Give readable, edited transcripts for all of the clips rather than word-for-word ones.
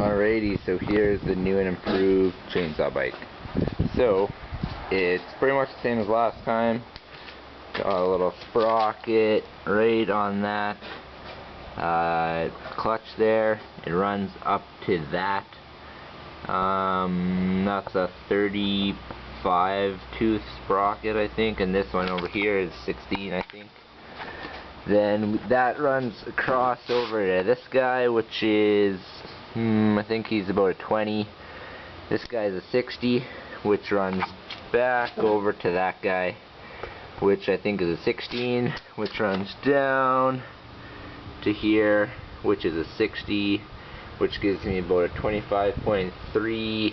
Alrighty, so here's the new and improved chainsaw bike. So, it's pretty much the same as last time. Got a little sprocket right on that clutch there. It runs up to that. That's a 35 tooth sprocket, I think, and this one over here is 16, I think. Then that runs across over to this guy, which is I think he's about a 20. This guy's a 60, which runs back over to that guy, which I think is a 16, which runs down to here, which is a 60, which gives me about a 25.3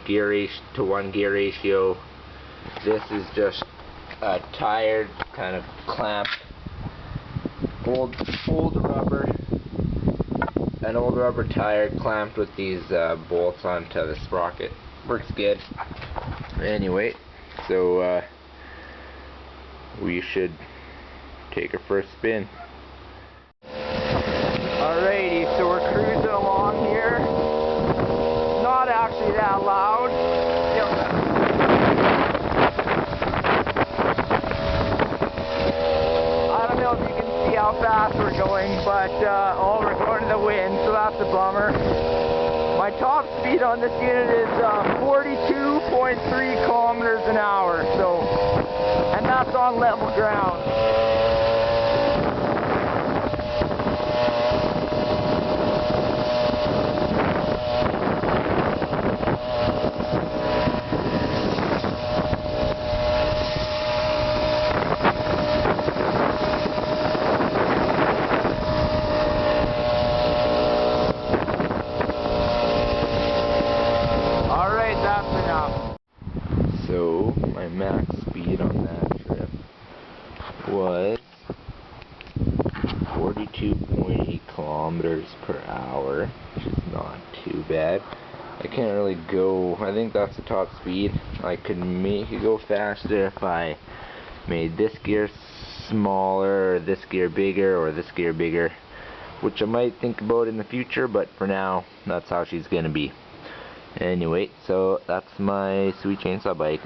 gear to 1 gear ratio. This is just a tired kind of clamp, old rubber, an old rubber tire clamped with these bolts onto the sprocket. Works good. Anyway, so we should take our first spin. Alrighty, so we're cruising along here. Not actually that loud. I don't know if you can see how fast we're going, but we're going to the wind, so that's a bummer. My top speed on this unit is 42.3 kilometers an hour, so, and that's on level ground. So my max speed on that trip was 42.8 kilometers per hour, which is not too bad. I can't really go, I think that's the top speed. I could make it go faster if I made this gear smaller, or this gear bigger, or this gear bigger, which I might think about in the future, but for now, that's how she's gonna be. Anyway, so that's my sweet chainsaw bike.